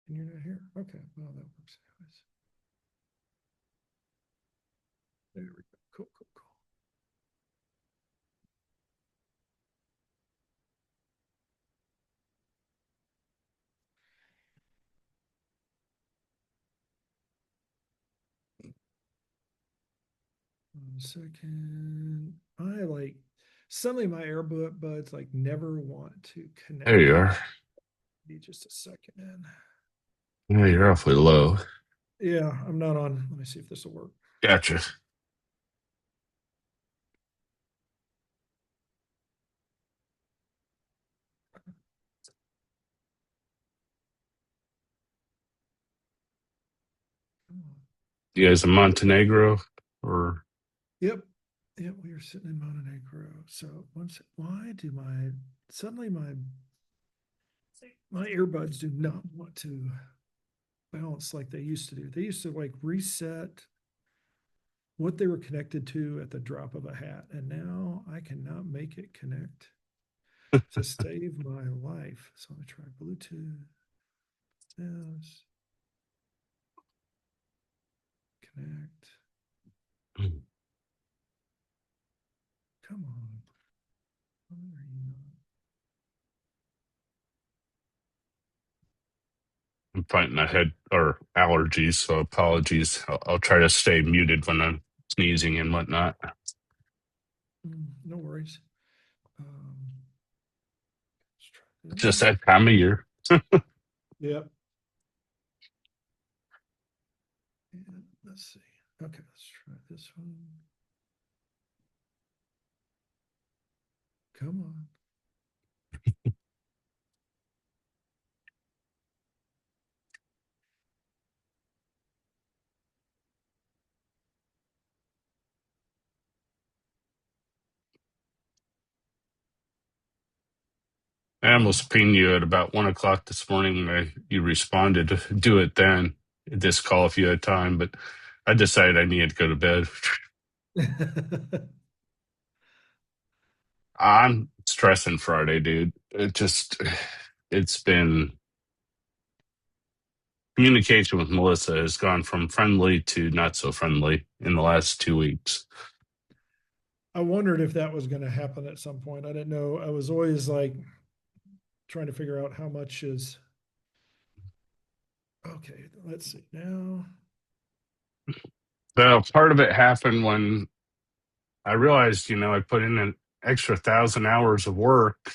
And you're not here. Okay, well, that works anyways. There we go. Cool, cool, cool. One second. I like suddenly my earbuds like never want to There connect. you are. Be just a second, man. Yeah, you're awfully low. Yeah, I'm not on. Let me see if this will work. Gotcha. You guys in Montenegro or Yep. Yep, we are sitting in Montenegro. So why do suddenly my earbuds do not want to balance like they used to do. They used to like reset what they were connected to at the drop of a hat. And now I cannot make it connect to save my life. So I'm gonna try Bluetooth. Yes. Connect. Come on. Why are you I'm fighting a head or allergies, so apologies. I'll try to stay muted when I'm sneezing and whatnot. no worries. Let's try It's this. just that time of year. Yep. And let's see. Okay, let's try this one. Come on. I almost pinged you at about 1 o'clock this morning. You responded, do it then, this call if you had time, but I decided I needed to go to bed. I'm stressing Friday, dude. It's been communication with Melissa has gone from friendly to not so friendly in the last 2 weeks. I wondered if that was going to happen at some point. I didn't know. I was always like trying to figure out how much is. Okay, let's see now. So part of it happened when I realized, I put in an extra 1,000 hours of work.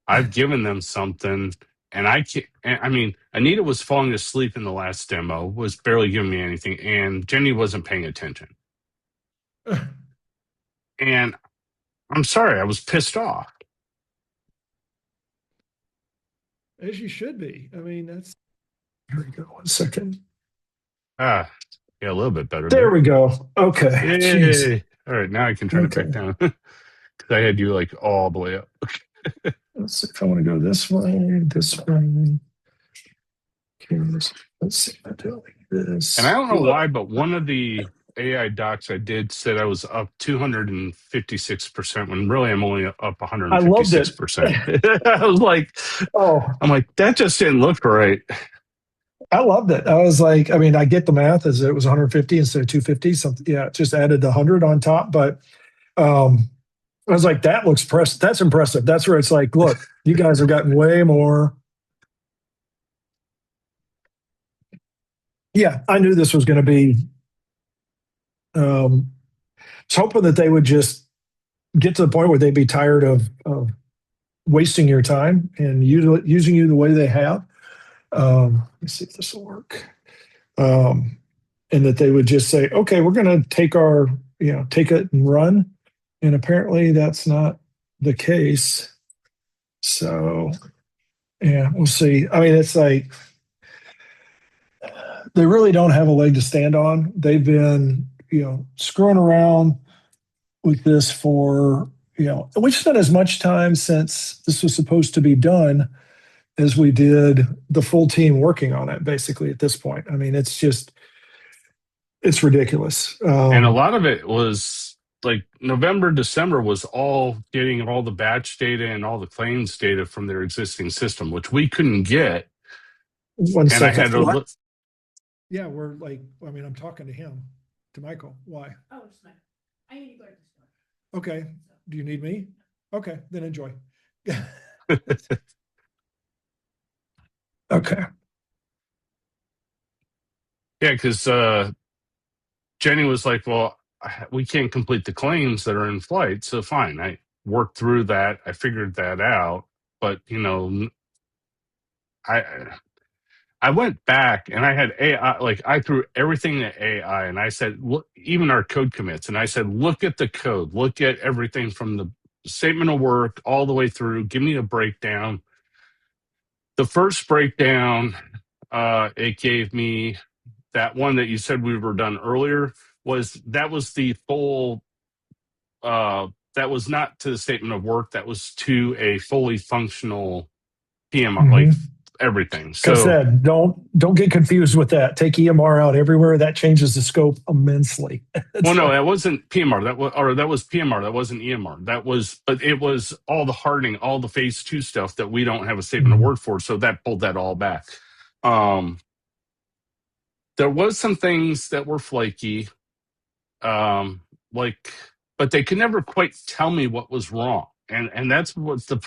I've given them something, and I can't. I mean, Anita was falling asleep in the last demo, was barely giving me anything, and Jenny wasn't paying attention. And I'm sorry, I was pissed off. As you should be. I mean, that's. Here we go. 1 second. Ah, yeah, a little bit better There there. we go. Okay. Jeez. Yay! All right, now I can turn it Okay. back down because I had you like all the way up. Let's see if I want to go this way, this way. Okay, let's see if I do like And I this. don't know why, but one of the AI docs I did said I was up 256% when really I'm only up I loved it. 156%. I was like, Oh, that just didn't look right. I loved it. I was like, I mean, I get the math as it was 150 instead of 250. Something, yeah, it just added 100 on top. But I was like, that looks impressive. That's impressive. That's where it's like, look, you guys have gotten way more. Yeah, I knew this was going to be. I was hoping that they would just get to the point where they'd be tired of wasting your time and using you the way they have. Let's see if this will work. And that they would just say, okay, we're going to take it and run. And apparently that's not the case. So, yeah, we'll see. I mean, it's like they really don't have a leg to stand on. They've been, screwing around with this for, we spent as much time since this was supposed to be done as we did the full team working on it, basically, at this point. I mean, it's ridiculous. And a lot of it was like November, December was all getting all the batch data and all the claims data from their existing system, which we couldn't get One and I second. had to What? look. Yeah, we're like, I mean, I'm talking to him, to Michael. Why? Oh, it's fine. I need to go to the store. Okay. Do you need me? Okay, then enjoy. Okay. Yeah, because Jenny was like, "Well, we can't complete the claims that are in flight, so fine." I worked through that. I figured that out, but I I went back and I had AI. Like I threw everything at AI, and I said, "Look, even our code commits." And I said, "Look at the code. Look at everything from the statement of work all the way through. Give me a breakdown." The first breakdown, it gave me that one that you said we were done earlier was the full that was not to the statement of work, that was to a fully functional PMR, like everything. Like I So said, don't get confused with that. Take EMR out everywhere. That changes the scope immensely. well, no, that wasn't PMR. That was PMR. That wasn't EMR. But it was all the hardening, all the phase two stuff that we don't have a statement of work for. So that pulled that all back. Um, there was some things that were flaky, like, but they could never quite tell me what was wrong. And that's what the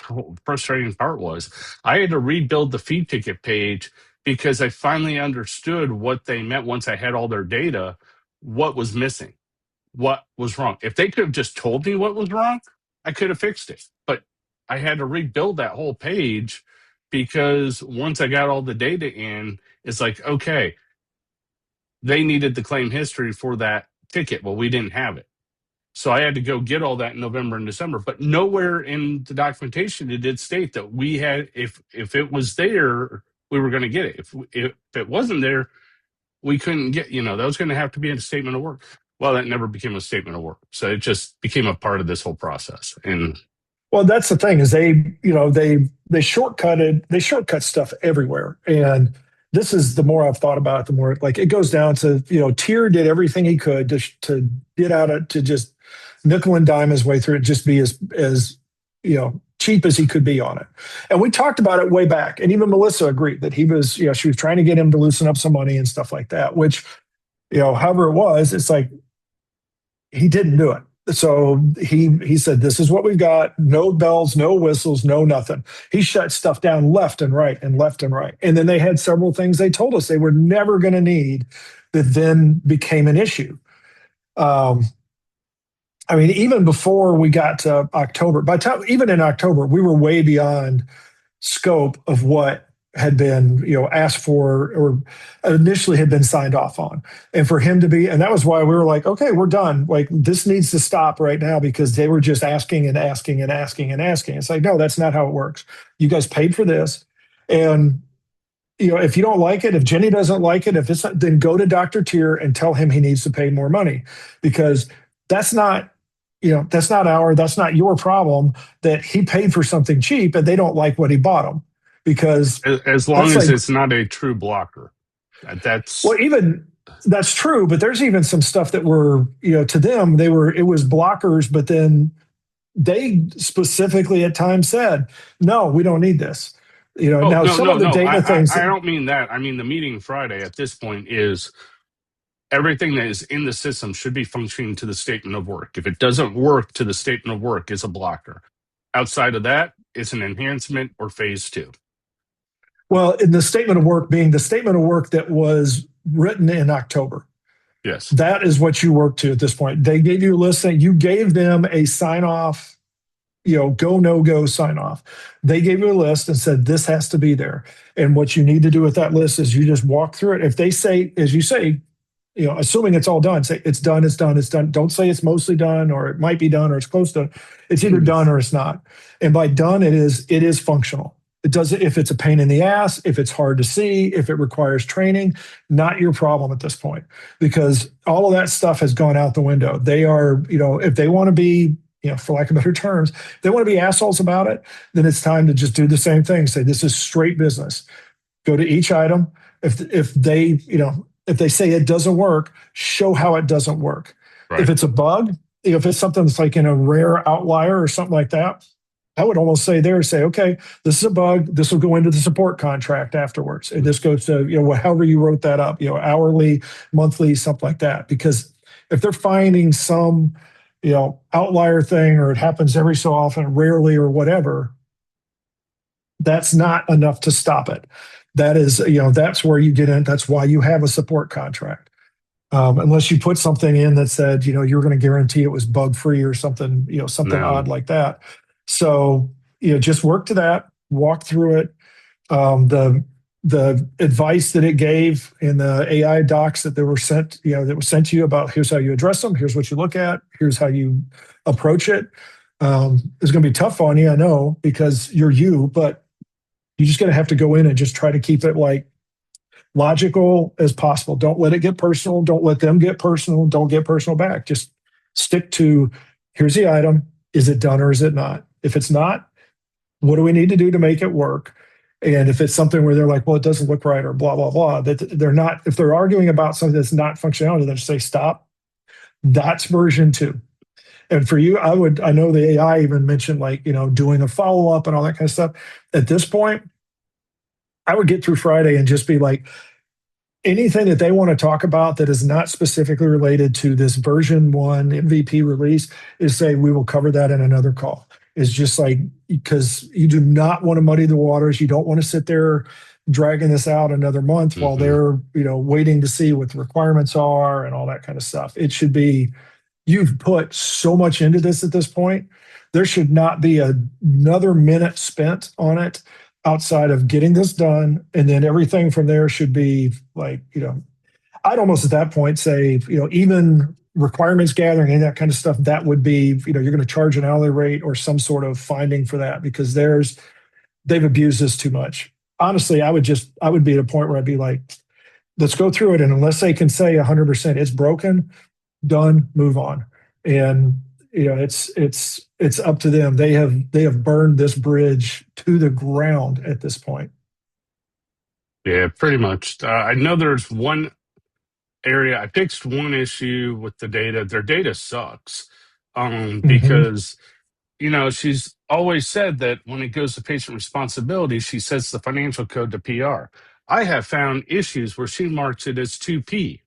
frustrating part was. I had to rebuild the feed ticket page because I finally understood what they meant once I had all their data, what was missing, what was wrong. If they could have just told me what was wrong, I could have fixed it. But I had to rebuild that whole page because once I got all the data in, it's like, okay, they needed the claim history for that ticket. Well, we didn't have it. So I had to go get all that in November and December. But nowhere in the documentation it did state that we had, if it was there, we were going to get it. If it wasn't there, we couldn't get, that was going to have to be in a statement of work. Well, that never became a statement of work. So it just became a part of this whole process. And Well, that's the thing is they shortcut stuff everywhere. And this is the more I've thought about it, the more like it goes down to, Tier did everything he could to get out of to just nickel and dime his way through it, just be as cheap as he could be on it. And we talked about it way back. And even Melissa agreed that he was, she was trying to get him to loosen up some money and stuff like that, which, however it was, it's like he didn't do it. So he said, this is what we've got. No bells, no whistles, no nothing. He shut stuff down left and right and left and right. And then they had several things they told us they were never going to need that then became an issue. I mean, even before we got to October, even in October, we were way beyond scope of what had been, asked for or initially had been signed off on. And for him to be, and that was why we were like, okay, we're done. Like this needs to stop right now because they were just asking and asking and asking and asking. It's like, no, that's not how it works. You guys paid for this. And, if you don't like it, if Jenny doesn't like it, if it's not, then go to Dr. Tier and tell him he needs to pay more money because that's not your problem that he paid for something cheap and they don't like what he bought them because as long as it's not a true blocker, that's well, even that's true, but there's even some stuff that were, to them, it was blockers, but then they specifically at times said, no, we don't need this. Now some of the data things. I don't mean that. I mean, the meeting Friday at this point is everything that is in the system should be functioning to the statement of work. If it doesn't work to the statement of work, it's a blocker. Outside of that, it's an enhancement or phase two. Well, in the statement of work being the statement of work that was written in October. Yes. That is what you work to at this point. They gave you a list that you gave them a sign off, go, no go sign off. They gave you a list and said, this has to be there. And what you need to do with that list is you just walk through it. If they say, as you say, assuming it's all done, say it's done, it's done, it's done. Don't say it's mostly done or it might be done or it's close to. It's either done or it's not. And by done, it is functional. It doesn't, if it's a pain in the ass, if it's hard to see, if it requires training, not your problem at this point, because all of that stuff has gone out the window. They are, if they want to be, for lack of better terms, if they want to be assholes about it, then it's time to just do the same thing. Say, this is straight business. Go to each item. If they say it doesn't work, show how it doesn't work. Right. If it's a bug, if it's something that's like in a rare outlier or something like that, I would almost say there, say, okay, this is a bug. This will go into the support contract afterwards. And this goes to, however you wrote that up, hourly, monthly, something like that. Because if they're finding some, outlier thing, or it happens every so often, rarely or whatever, that's not enough to stop it. That is, that's where you get in. That's why you have a support contract. Unless you put something in that said, you're going to guarantee it was bug free or something, something No. odd like that. So, just work to that, walk through it. The advice that it gave in the AI docs that they were sent, that was sent to you about here's how you address them, here's what you look at, here's how you approach it. It's going to be tough on you, I know, because you're you, but you just going to have to go in and just try to keep it like logical as possible. Don't let it get personal. Don't let them get personal. Don't get personal back. Just stick to here's the item. Is it done or is it not? If it's not, what do we need to do to make it work? And if it's something where they're like, well, it doesn't look right or blah, blah, blah, that they're not, if they're arguing about something that's not functionality, then just say stop. That's version 2. And for you, I know the AI even mentioned like, doing a follow up and all that kind of stuff. At this point, I would get through Friday and just be like, anything that they want to talk about that is not specifically related to this version 1 MVP release is say, we will cover that in another call. It's just like, because you do not want to muddy the waters. You don't want to sit there dragging this out another month while they're, waiting to see what the requirements are and all that kind of stuff. It should be, you've put so much into this at this point. There should not be another minute spent on it outside of getting this done. And then everything from there should be like, I'd almost at that point say, even requirements gathering and that kind of stuff, that would be, you're going to charge an hourly rate or some sort of finding for that because they've abused this too much. Honestly, I would be at a point where I'd be like, let's go through it. And unless they can say 100% it's broken, done, move on. And it's up to them. They have burned this bridge to the ground at this point. Yeah, pretty much. I know there's one area. I fixed one issue with the data. Their data sucks because, she's always said that when it goes to patient responsibility, she sets the financial code to PR. I have found issues where she marks it as 2P.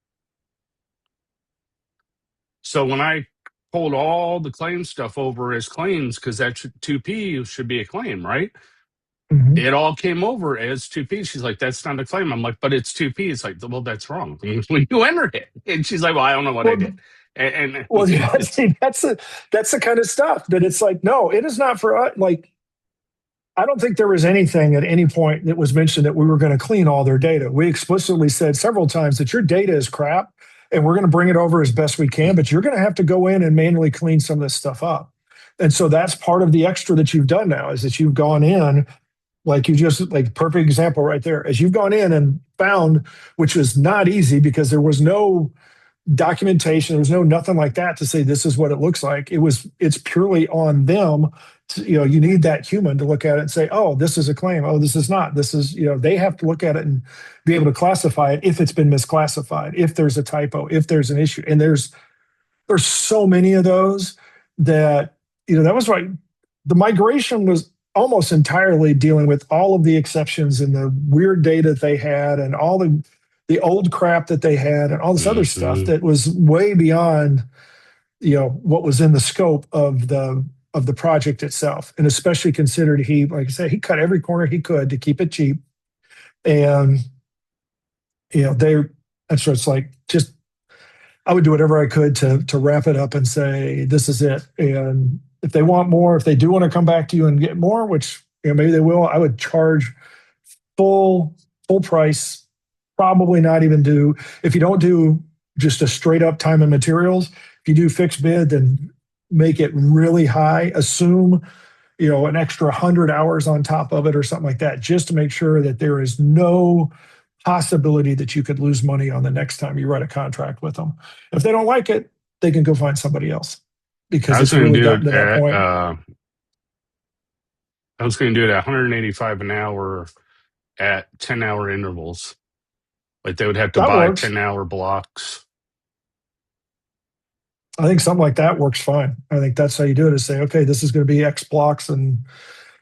So when I pulled all the claim stuff over as claims, because that 2P should be a claim, right? It all came over as 2P. She's like, that's not a claim. I'm like, but it's 2P. It's like, well, that's wrong. When you entered it. And she's like, well, I don't know what I did. And well, that's the kind of stuff that it's like, no, it is not for us. Like, I don't think there was anything at any point that was mentioned that we were going to clean all their data. We explicitly said several times that your data is crap and we're going to bring it over as best we can, but you're going to have to go in and manually clean some of this stuff up. And so that's part of the extra that you've done now is that you've gone in, like you just, like perfect example right there, as you've gone in and found, which was not easy because there was no documentation, there was no nothing like that to say this is what it looks like. It's purely on them. You need that human to look at it and say, oh, this is a claim. Oh, this is not. This is, they have to look at it and be able to classify it if it's been misclassified, if there's a typo, if there's an issue. And there's so many of those that, that was right. The migration was almost entirely dealing with all of the exceptions and the weird data they had and all the old crap that they had and all this other stuff that was way beyond, what was in the scope of the project itself. And especially considered like I said, he cut every corner he could to keep it cheap. And, that's what it's like, just, I would do whatever I could to wrap it up and say, this is it. And if they want more, if they do want to come back to you and get more, which, maybe they will, I would charge full price. Probably not even do, if you don't do just a straight up time and materials, if you do fixed bid, then make it really high. Assume, an extra 100 hours on top of it or something like that, just to make sure that there is no possibility that you could lose money on the next time you write a contract with them. If they don't like it, they can go find somebody else because it's really gotten to that point. I was going to do it at 185 an hour at 10-hour intervals. Like they would have to That buy works. 10-hour blocks. I think something like that works fine. I think that's how you do it, is say, okay, this is going to be X blocks, and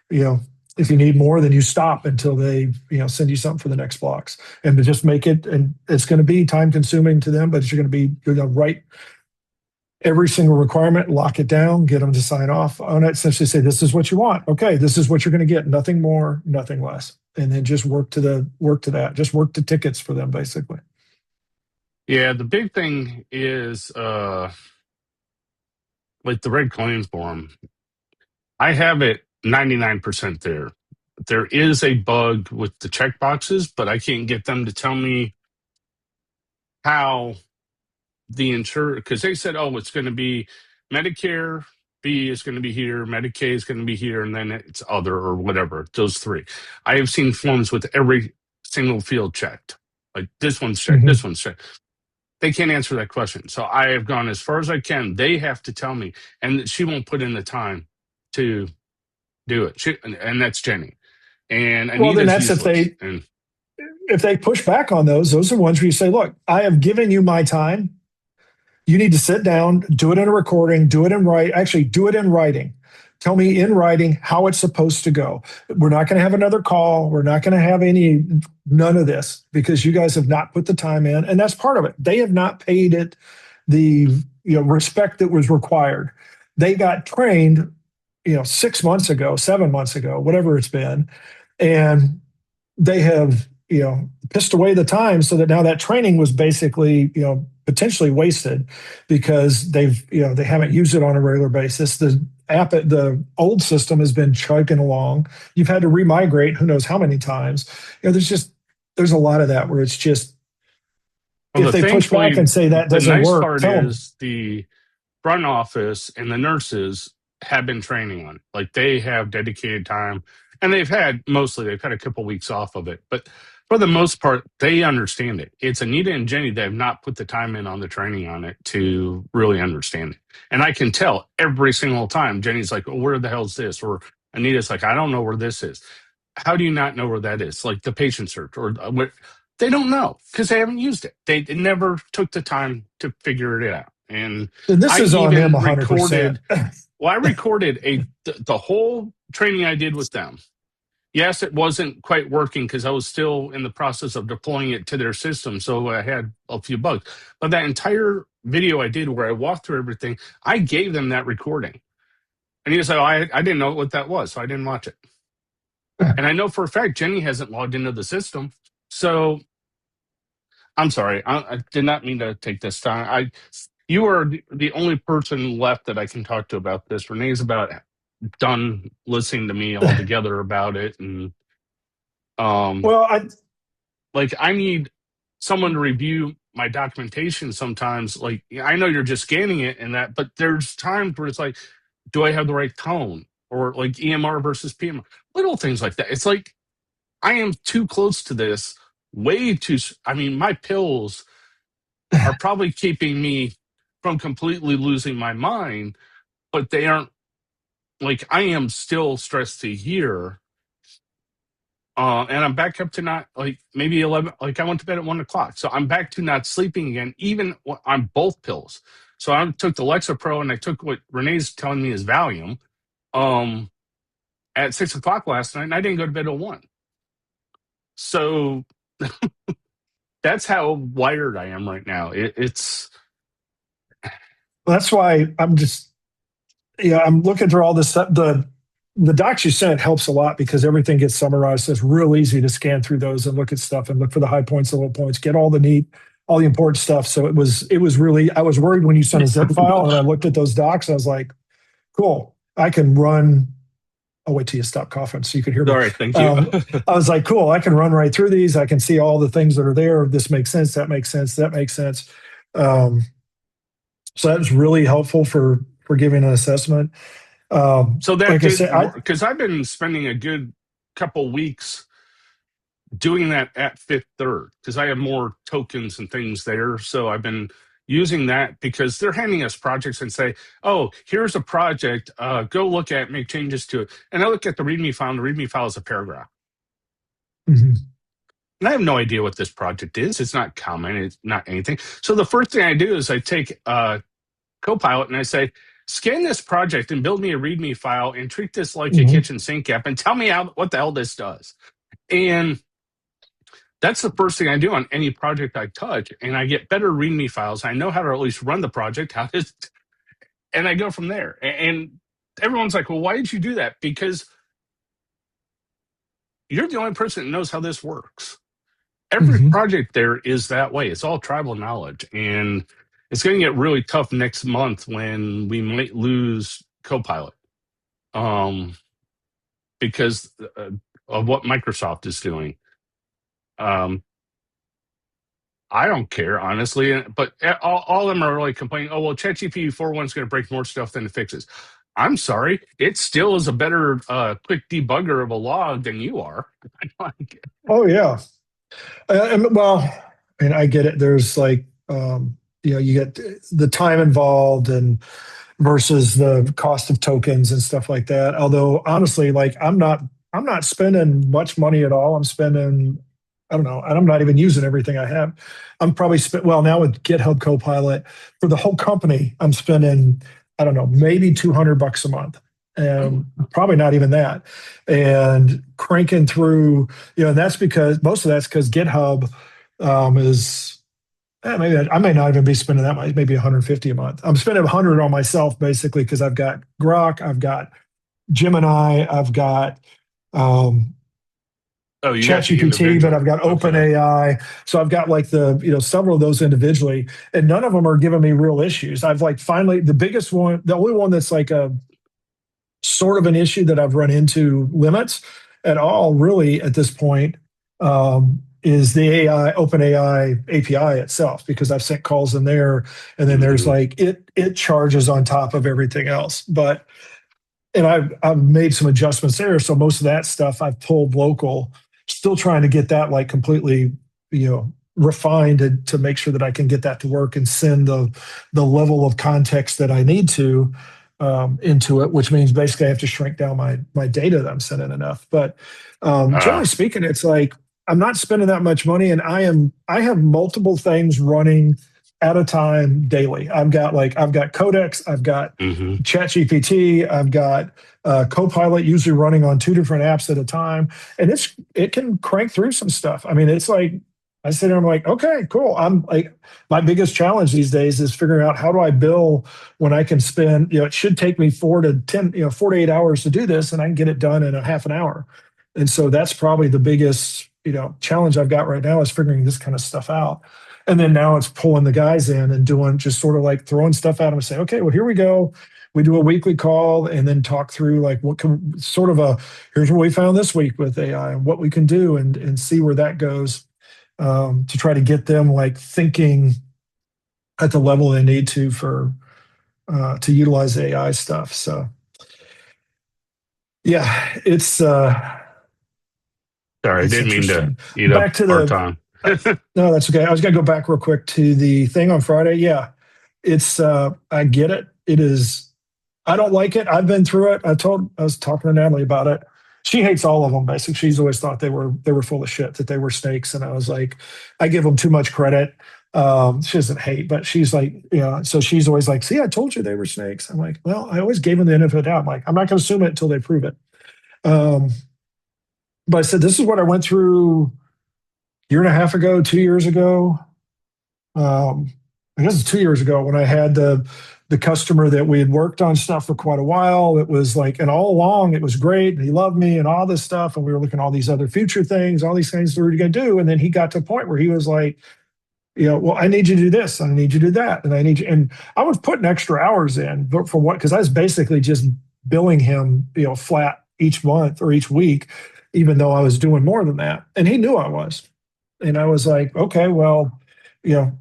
if you need more, then you stop until they send you something for the next blocks, and to just make it. And it's going to be time consuming to them, but you're going to write every single requirement, lock it down, get them to sign off on it, essentially say, this is what you want. Okay, this is what you're going to get. Nothing more, nothing less. And then just work to that. Just work the tickets for them, basically. Yeah, the big thing is like the red claims form. I have it 99% there. There is a bug with the check boxes, but I can't get them to tell me how the insurer, because they said, oh, it's going to be Medicare, B is going to be here, Medicaid is going to be here, and then it's other or whatever, those three. I have seen forms with every single field checked. Like this one's checked, this one's checked. They can't answer that question. So I have gone as far as I can. They have to tell me, and she won't put in the time to do it. And that's Jenny. And Well, then Anita's that's useless. And if they push back on those are ones where you say, look, I have given you my time. You need to sit down, do it in a recording, do it in writing. Tell me in writing how it's supposed to go. We're not going to have another call. We're not going to have none of this, because you guys have not put the time in. And that's part of it. They have not paid it the respect that was required. They got trained 6 months ago, 7 months ago, whatever it's been. And they have pissed away the time, so that now that training was basically potentially wasted, because they haven't used it on a regular basis. The old system has been chugging along. You've had to remigrate who knows how many times. There's a lot of that where it's just, if they push back and say that doesn't the nice work, part is the front office and the nurses have been training on it. Like they have dedicated time, and they've had a couple weeks off of it, but for the most part, they understand it. It's Anita and Jenny that have not put the time in on the training on it to really understand it. And I can tell every single time Jenny's like, oh, where the hell's this? Or Anita's like, I don't know where this is. How do you not know where that is? Like the patient search, or they don't know because they haven't used it. They never took the time to figure it out. And this is on them 100%. I recorded the whole training I did with them. Yes, it wasn't quite working because I was still in the process of deploying it to their system, so I had a few bugs. But that entire video I did where I walked through everything, I gave them that recording. And he was like, oh, I didn't know what that was, so I didn't watch it. And I know for a fact Jenny hasn't logged into the system. So I'm sorry. I did not mean to take this time. You are the only person left that I can talk to about this. Renee's about done listening to me altogether about it. And I need someone to review my documentation sometimes. Like, I know you're just scanning it and that, but there's times where it's like, do I have the right tone? Or like EMR versus PMR, little things like that. It's like, I am too close to this, my pills are probably keeping me from completely losing my mind, but they aren't. Like, I am still stressed to here. And I'm back up to not, maybe 11, I went to bed at 1 o'clock. So I'm back to not sleeping again, even on both pills. So I took the Lexapro and I took what Renee's telling me is Valium at 6 o'clock last night, and I didn't go to bed till 1. So that's how wired I am right now. It's. That's why I'm just, I'm looking through all this stuff. The docs you sent helps a lot because everything gets summarized. So it's real easy to scan through those and look at stuff and look for the high points, the low points, get all the important stuff. So it was really, I was worried when you sent a zip file and I looked at those docs. I was like, cool, I can run. I'll wait till you stop coughing so you can hear me. All right, thank you. I was like, cool, I can run right through these. I can see all the things that are there. This makes sense. That makes sense. That makes sense. So that was really helpful for giving an assessment. So that because I've been spending a good couple weeks doing that at Fifth Third because I have more tokens and things there. So I've been using that because they're handing us projects and say, oh, here's a project, go look at it, make changes to it. And I look at the README file, and the README file is a paragraph. Mm-hmm. And I have no idea what this project is. It's not common. It's not anything. So the first thing I do is I take Copilot and I say, scan this project and build me a README file and treat this like a Mhm. kitchen sink app and tell me what the hell this does. And that's the first thing I do on any project I touch. And I get better README files. I know how to at least run the project, and I go from there. And everyone's like, well, why did you do that? Because you're the only person that knows how this works. Every Mhm. project there is that way. It's all tribal knowledge. And it's going to get really tough next month when we might lose Copilot, because of what Microsoft is doing. Um, I don't care, honestly, but all of them are really complaining, oh, well, ChatGPT 4.1 is going to break more stuff than it fixes. I'm sorry. It still is a better quick debugger of a log than you are. Oh yeah. And I get it. There's like, you get the time involved and versus the cost of tokens and stuff like that. Although honestly, like I'm not spending much money at all. I'm spending, I don't know, and I'm not even using everything I have. I'm probably well, now with GitHub Copilot for the whole company, I'm spending, I don't know, maybe $200 a month. Oh, And probably not even that. And cranking through, and that's because most of that's because GitHub is maybe I may not even be spending that much, maybe 150 a month. I'm spending 100 on myself basically because I've got Grok, I've got Gemini, I've got um, oh, you got the ChatGPT, but individual. I've got Okay. OpenAI. So I've got like several of those individually, and none of them are giving me real issues. I've like finally the biggest one, the only one that's like a sort of an issue that I've run into limits at all, really, at this point, is the OpenAI API itself, because I've sent calls in there, and then there's Hmm. like it charges on top of everything else. But and I've made some adjustments there, so most of that stuff I've pulled local. Still trying to get that like completely, refined to make sure that I can get that to work and send the level of context that I need to into it, which means basically I have to shrink down my data that I'm sending enough. But Uh, generally speaking, it's like I'm not spending that much money, and I have multiple things running at a time daily. I've got Codex, I've got hmm. ChatGPT, I've got Copilot usually running on two different apps at a time, and it can crank through some stuff. I mean, it's like I sit there, I'm like, okay, cool. I'm like, my biggest challenge these days is figuring out how do I bill when I can spend, it should take me 4 to 8 hours to do this, and I can get it done in a half an hour. And so that's probably the biggest, challenge I've got right now is figuring this kind of stuff out. And then now it's pulling the guys in and doing just sort of like throwing stuff at them and say, okay, well, here we go. We do a weekly call and then talk through like what can sort of here's what we found this week with AI and what we can do and see where that goes, to try to get them like thinking at the level they need for to utilize AI stuff. So yeah, Sorry, I it's didn't mean to interesting. eat up Back to our the time. No, that's okay. I was gonna go back real quick to the thing on Friday. Yeah, it's I get it. It is. I don't like it. I've been through it. I was talking to Natalie about it. She hates all of them. Basically, she's always thought they were full of shit, that they were snakes. And I was like, I give them too much credit. She doesn't hate, but she's like, so she's always like, see, I told you they were snakes. I'm like, well, I always gave them the benefit of the doubt. I'm like, I'm not going to assume it until they prove it. Um, but I said, this is what I went through a year and a half ago, 2 years ago. I guess it's 2 years ago when I had the customer that we had worked on stuff for quite a while. It was like, and all along it was great, and he loved me and all this stuff, and we were looking at all these other future things, all these things that we were going to do, and then he got to a point where he was like, well, I need you to do this, and I need you to do that, and I need you, and I was putting extra hours in, but for what? Because I was basically just billing him, flat each month or each week, even though I was doing more than that, and he knew I was. And I was like, okay, well, you know,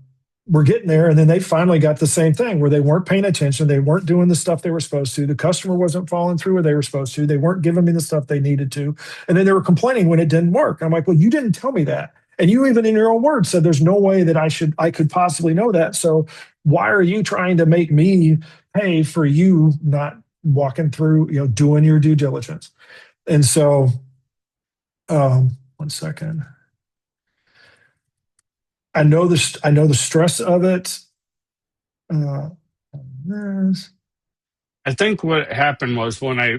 we're getting there. And then they finally got the same thing where they weren't paying attention. They weren't doing the stuff they were supposed to. The customer wasn't following through where they were supposed to. They weren't giving me the stuff they needed to. And then they were complaining when it didn't work. I'm like, well, you didn't tell me that. And you even in your own words said there's no way that I could possibly know that. So why are you trying to make me pay for you not walking through, doing your due diligence? And so, 1 second. I know the stress of it. This. I think what happened was when I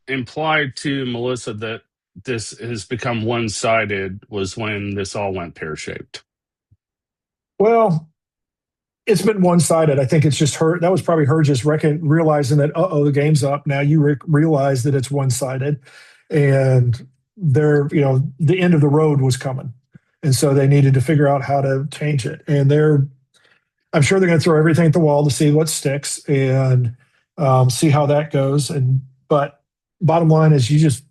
implied to Melissa that this has become one-sided was when this all went pear-shaped. Well, it's been one-sided. I think it's just her. That was probably her just realizing that, the game's up. Now you realize that it's one-sided, and the end of the road was coming, and so they needed to figure out how to change it. And I'm sure they're going to throw everything at the wall to see what sticks and see how that goes. But bottom line is,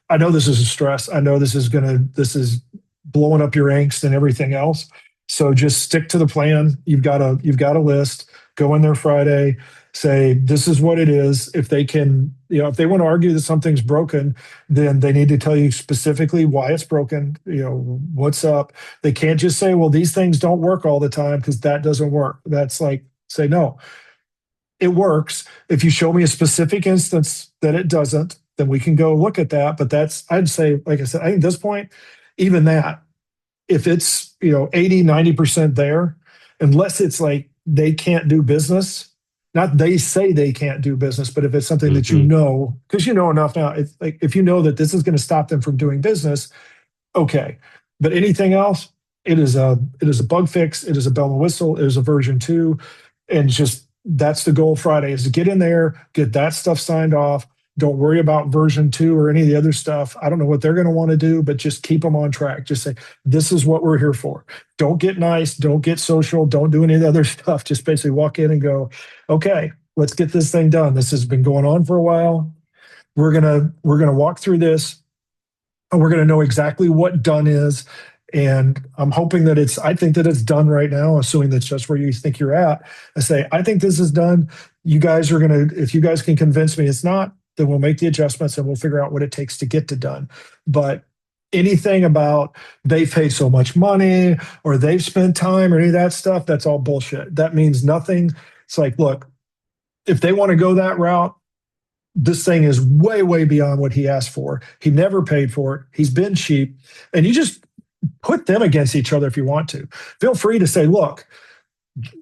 I know this is a stress. I know this is blowing up your angst and everything else. So just stick to the plan. You've got a list. Go in there Friday. Say this is what it is. If they can, if they want to argue that something's broken, then they need to tell you specifically why it's broken. What's up. They can't just say, well, these things don't work all the time, because that doesn't work. That's like, say no. It works. If you show me a specific instance that it doesn't, then we can go look at that. But I'd say, like I said, I think at this point, even that, if it's 80, 90% there, unless it's like they can't do business, not they say they can't do business, but if it's something that because enough now, it's like if you know that this is going to stop them from doing business, okay. But anything else, it is a bug fix, it is a bell and whistle, it is a version 2, and just that's the goal Friday, is to get in there, get that stuff signed off. Don't worry about version 2 or any of the other stuff. I don't know what they're going to want to do, but just keep them on track. Just say, this is what we're here for. Don't get nice. Don't get social. Don't do any of the other stuff. Just basically walk in and go, okay, let's get this thing done. This has been going on for a while. We're going to walk through this, and we're going to know exactly what done is. And I'm hoping that I think that it's done right now, assuming that's just where you think you're at. I say, I think this is done. You guys are going to, if you guys can convince me it's not, then we'll make the adjustments and we'll figure out what it takes to get to done. But anything about they've paid so much money or they've spent time or any of that stuff, that's all bullshit. That means nothing. It's like, look, if they want to go that route, this thing is way, way beyond what he asked for. He never paid for it. He's been cheap. And you just put them against each other if you want to. Feel free to say, look,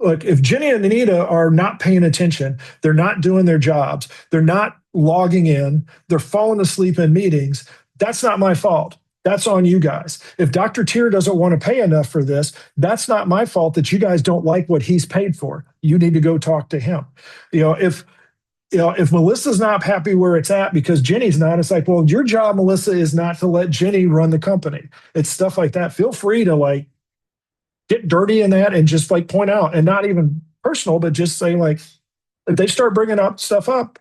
if Jenny and Anita are not paying attention, they're not doing their jobs, they're not logging in, they're falling asleep in meetings, that's not my fault. That's on you guys. If Dr. Tier doesn't want to pay enough for this, that's not my fault that you guys don't like what he's paid for. You need to go talk to him. If Melissa's not happy where it's at because Jenny's not, it's like, well, your job, Melissa, is not to let Jenny run the company. It's stuff like that. Feel free to get dirty in that and just point out, and not even personal, but just say if they start bringing stuff up,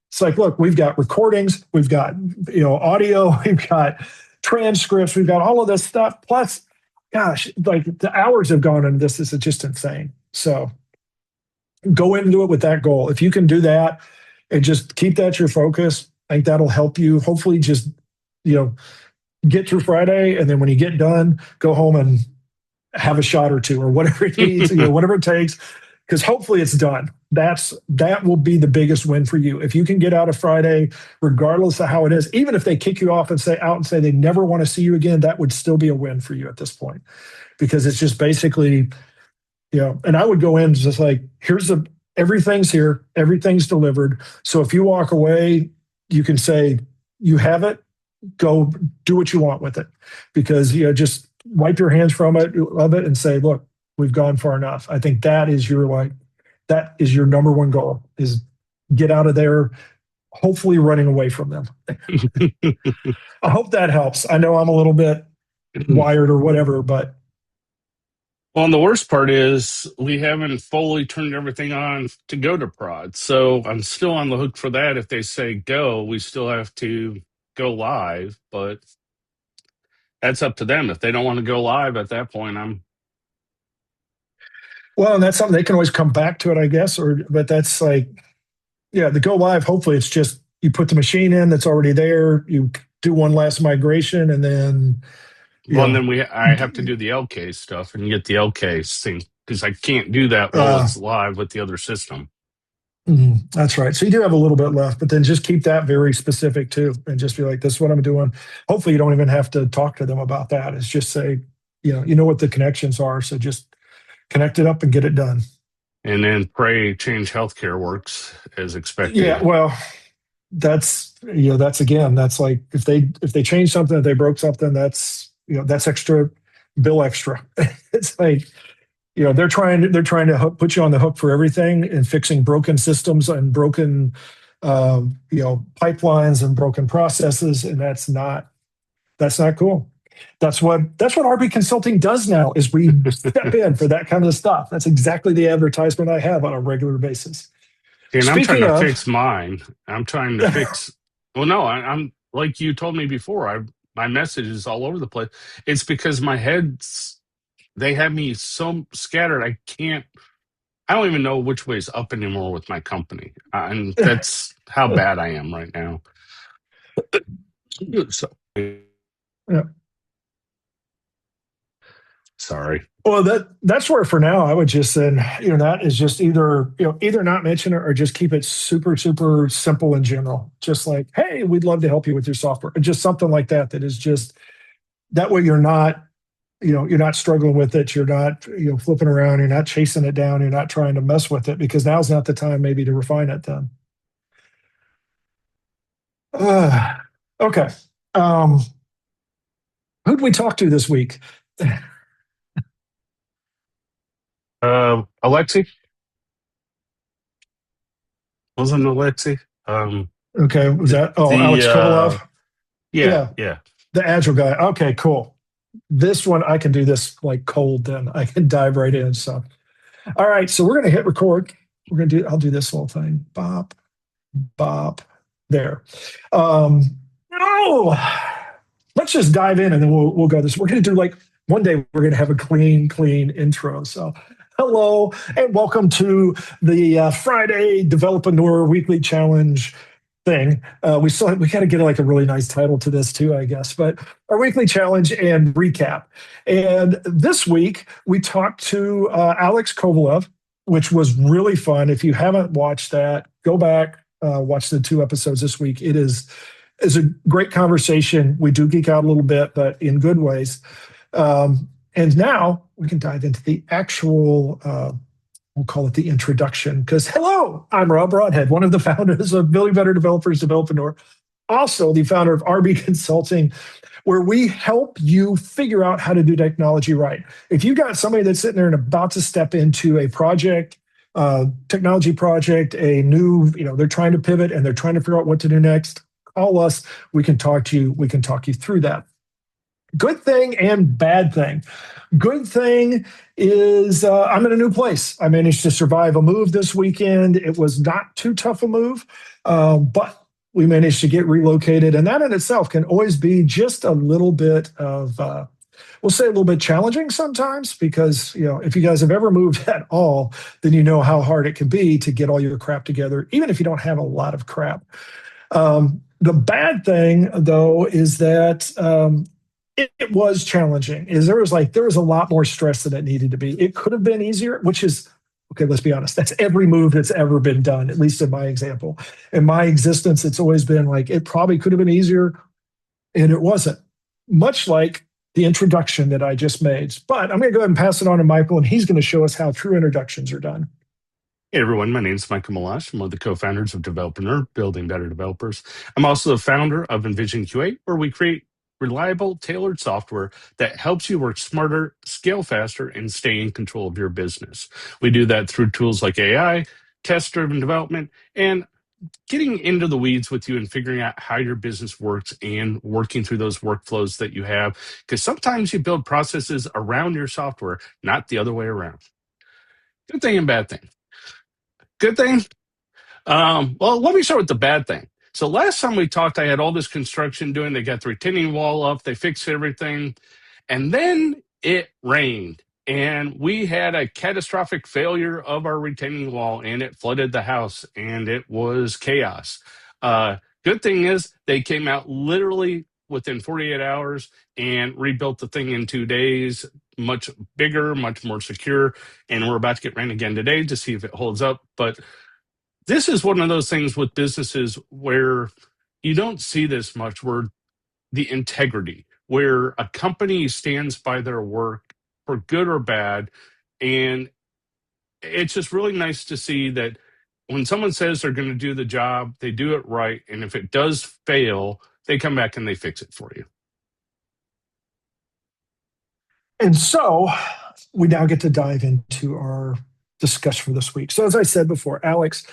it's like, look, we've got recordings, we've got, audio, we've got transcripts, we've got all of this stuff. Plus, gosh, the hours have gone into this. This is just insane. So go into it with that goal. If you can do that and just keep that your focus, I think that'll help you hopefully just, get through Friday. And then when you get done, go home and have a shot or two or whatever it needs, whatever it takes, because hopefully it's done. That will be the biggest win for you. If you can get out of Friday, regardless of how it is, even if they kick you off and say they never want to see you again, that would still be a win for you at this point, because it's just basically, and I would go in just everything's here, everything's delivered. So if you walk away, you can say you have it, go do what you want with it, because just wipe your hands from it and say, look, we've gone far enough. I think that is your number one goal, is get out of there, hopefully running away from them. I hope that helps. I know I'm a little bit wired or whatever, but. Well, and the worst part is we haven't fully turned everything on to go to prod. So I'm still on the hook for that. If they say go, we still have to go live, but that's up to them. If they don't want to go live at that point, Well, and that's something they can always come back to it, I guess. But that's the go live. Hopefully, it's just you put the machine in that's already there. You do one last migration, and then. And then I have to do the LK stuff and get the LK thing, because I can't do that while it's live with the other system. That's right. So you do have a little bit left, but then just keep that very specific too, and just be like, "This is what I'm doing." Hopefully, you don't even have to talk to them about that. It's just say, you know what the connections are, so just connect it up and get it done. and then pray Change Healthcare works as Yeah, expected. well, that's again, that's like if they change something, if they broke something, that's extra bill extra. It's like they're trying to put you on the hook for everything and fixing broken systems and broken pipelines and broken processes, and that's not cool. That's what RB Consulting does now is we step in for that kind of stuff. That's exactly the advertisement I have on a regular basis. And I'm trying Speaking to of, fix mine. I'm trying to fix. Well, no, I'm like you told me before. My message is all over the place. It's because my heads they have me so scattered. I can't. I don't even know which way is up anymore with my company, and that's how bad I am right now. So, yeah, sorry. well, that's where for now I would just then that is just either not mention it or just keep it super super simple in general. Just like, hey, we'd love to help you with your software, or just something like that. That is just that way you're not struggling with it. You're not flipping around. You're not chasing it down. You're not trying to mess with it because now's not the time maybe to refine it. Then uh, okay. Um, who'd we talk to this week? Alexi wasn't Alexi. Okay, was that The Alex Kovalov? yeah, Yeah, yeah. the agile guy. Okay, cool. This one I can do this like cold. Then I can dive right in. So all right, so we're gonna hit record. I'll do this whole thing. Bop, bop. There. Oh, let's just dive in and then we'll go this. We're gonna do like one day we're gonna have a clean intro. So hello and welcome to the Friday Developreneur Weekly Challenge thing. We got to get like a really nice title to this too, I guess. But our weekly challenge and recap. And this week we talked to Alex Kovalov, which was really fun. If you haven't watched that, go back, watch the 2 episodes this week. It is a great conversation. We do geek out a little bit, but in good ways. And now we can dive into the actual we'll call it the introduction because hello, I'm Rob Broadhead, one of the founders of Building Better Developers Developreneur, also the founder of RB Consulting, where we help you figure out how to do technology right. If you got somebody that's sitting there and about to step into a project, technology project, a new, they're trying to pivot and they're trying to figure out what to do next, call us. We can talk to you. We can talk you through that. Good thing and bad thing. Good thing is I'm in a new place. I managed to survive a move this weekend. It was not too tough a move, but we managed to get relocated. And that in itself can always be just a little bit of, we'll say a little bit challenging sometimes because, if you guys have ever moved at all, then you know how hard it can be to get all your crap together, even if you don't have a lot of crap. The bad thing, though, is that it was challenging. There was a lot more stress than it needed to be. It could have been easier, which is okay. Let's be honest. That's every move that's ever been done, at least in my example. In my existence, it's always been like it probably could have been easier, and it wasn't. Much like the introduction that I just made. But I'm going to go ahead and pass it on to Michael, and he's going to show us how true introductions are done. Hey everyone, my name is Michael Malash. I'm one of the co-founders of Developreneur, Building Better Developers. I'm also the founder of Envision QA, where we create reliable, tailored software that helps you work smarter, scale faster, and stay in control of your business. We do that through tools like AI, test-driven development, and getting into the weeds with you and figuring out how your business works and working through those workflows that you have. Because sometimes you build processes around your software, not the other way around. Good thing and bad thing. Good thing. Well, let me start with the bad thing. So last time we talked, I had all this construction doing. They got the retaining wall up. They fixed everything. And then it rained. And we had a catastrophic failure of our retaining wall, and it flooded the house, and it was chaos. Good thing is they came out literally within 48 hours and rebuilt the thing in 2 days, much bigger, much more secure. And we're about to get rain again today to see if it holds up. But this is one of those things with businesses where you don't see this much, where the integrity, where a company stands by their work for good or bad, and it's just really nice to see that when someone says they're going to do the job, they do it right. And if it does fail, they come back and they fix it for you. And so we now get to dive into our discussion for this week. So as I said before, Alex,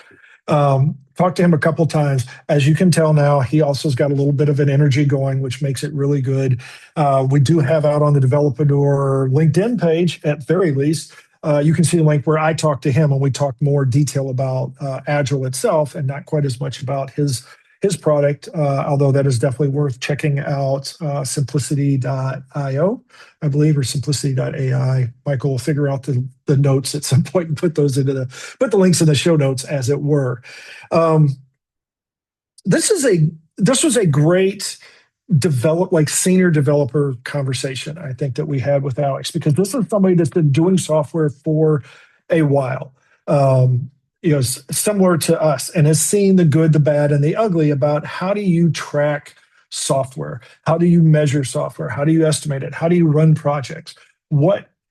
talked to him a couple times. As you can tell now, he also has got a little bit of an energy going, which makes it really good. We do have out on the Developer LinkedIn page, at very least, you can see the link where I talked to him and we talked more detail about Agile itself and not quite as much about his product, although that is definitely worth checking out. Simplicity.io, I believe, or simplicity.ai. Michael will figure out the notes at some point and put the links in the show notes, as it were. This was a great senior developer conversation, I think, that we had with Alex, because this is somebody that's been doing software for a while. Similar to us, and has seen the good, the bad, and the ugly about how do you track software? How do you measure software? How do you estimate it? How do you run projects?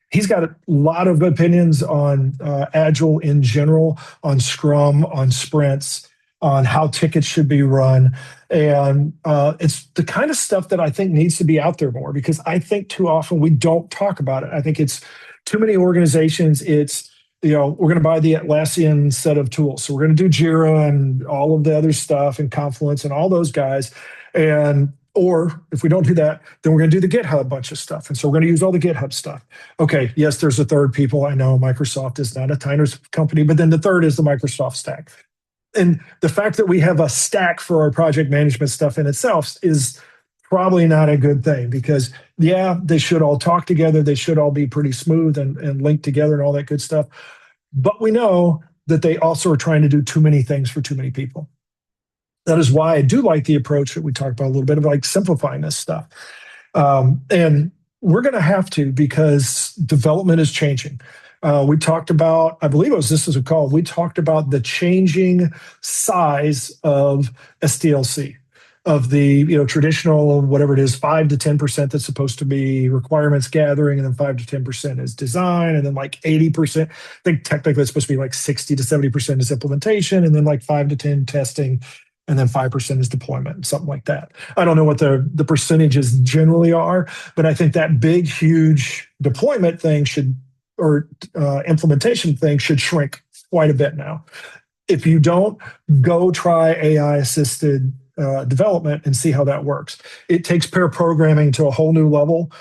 He's got a lot of opinions on Agile in general, on Scrum, on sprints, on how tickets should be run. And it's the kind of stuff that I think needs to be out there more, because I think too often we don't talk about it. I think it's too many organizations. It's, we're going to buy the Atlassian set of tools. So we're going to do Jira and all of the other stuff and Confluence and all those guys. Or if we don't do that, then we're going to do the GitHub bunch of stuff. And so we're going to use all the GitHub stuff. Okay, yes, there's a third people. I know Microsoft is not a tiny company, but then the third is the Microsoft stack. And the fact that we have a stack for our project management stuff in itself is probably not a good thing, because they should all talk together. They should all be pretty smooth and linked together and all that good stuff. But we know that they also are trying to do too many things for too many people. That is why I do like the approach that we talked about a little bit of, like, simplifying this stuff. And we're going to have to, because development is changing. We talked about, I believe this was a call, we talked about the changing size of SDLC, of the traditional, whatever it is, 5 to 10% that's supposed to be requirements gathering, and then 5 to 10% is design, and then like 80%. I think technically it's supposed to be like 60 to 70% is implementation, and then like 5 to 10 testing, and then 5% is deployment, something like that. I don't know what the percentages generally are, but I think that big, huge deployment thing implementation thing should shrink quite a bit now. If you don't, go try AI assisted development and see how that works. It takes pair programming to a whole new level.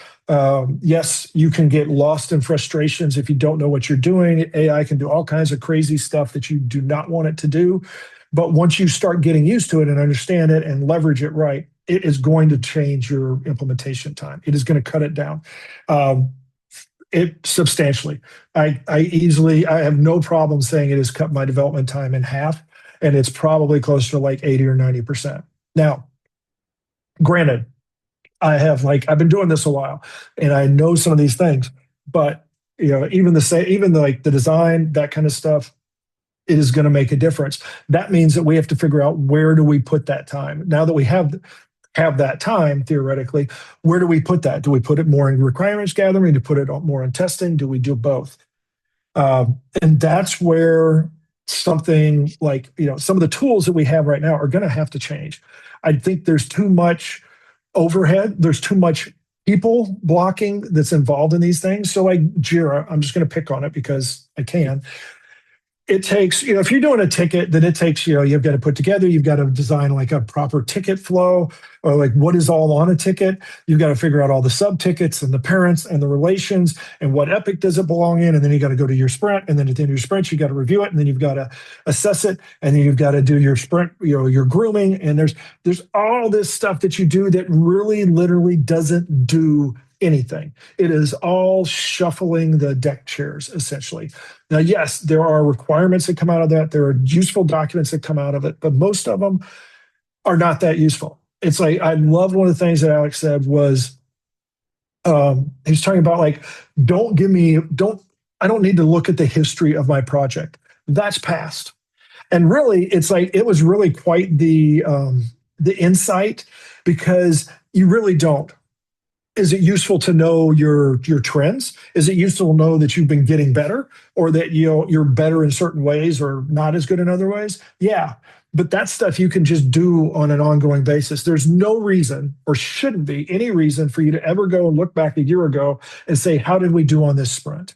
Yes, you can get lost in frustrations if you don't know what you're doing. AI can do all kinds of crazy stuff that you do not want it to do. But once you start getting used to it and understand it and leverage it right, it is going to change your implementation time. It is going to cut it down. It substantially. I have no problem saying it has cut my development time in half, and it's probably close to like 80 or 90%. Now, granted, I've been doing this a while, and I know some of these things, but even the design, that kind of stuff, it is going to make a difference. That means that we have to figure out, where do we put that time? Now that we have that time, theoretically, where do we put that? Do we put it more in requirements gathering? Do we put it more in testing? Do we do both? And that's where something like, some of the tools that we have right now are going to have to change. I think there's too much overhead. There's too much people blocking that's involved in these things. So like Jira, I'm just going to pick on it because I can. It takes, if you're doing a ticket, then it takes, you've got to put together, you've got to design like a proper ticket flow, or like what is all on a ticket. You've got to figure out all the sub-tickets and the parents and the relations and what epic does it belong in. And then you got to go to your sprint. And then at the end of your sprint, you got to review it. And then you've got to assess it. And then you've got to do your sprint, your grooming. And there's all this stuff that you do that really literally doesn't do anything. It is all shuffling the deck chairs, essentially. Now, yes, there are requirements that come out of that. There are useful documents that come out of it, but most of them are not that useful. It's like, I loved one of the things that Alex said was, he was talking about like, I don't need to look at the history of my project. That's past. And really, it's like, it was really quite the insight, because you really don't. is it useful to know your trends? Is it useful to know that you've been getting better, or that you're better in certain ways or not as good in other ways? Yeah, but that stuff you can just do on an ongoing basis. There's no reason, or shouldn't be any reason, for you to ever go and look back a year ago and say, how did we do on this sprint?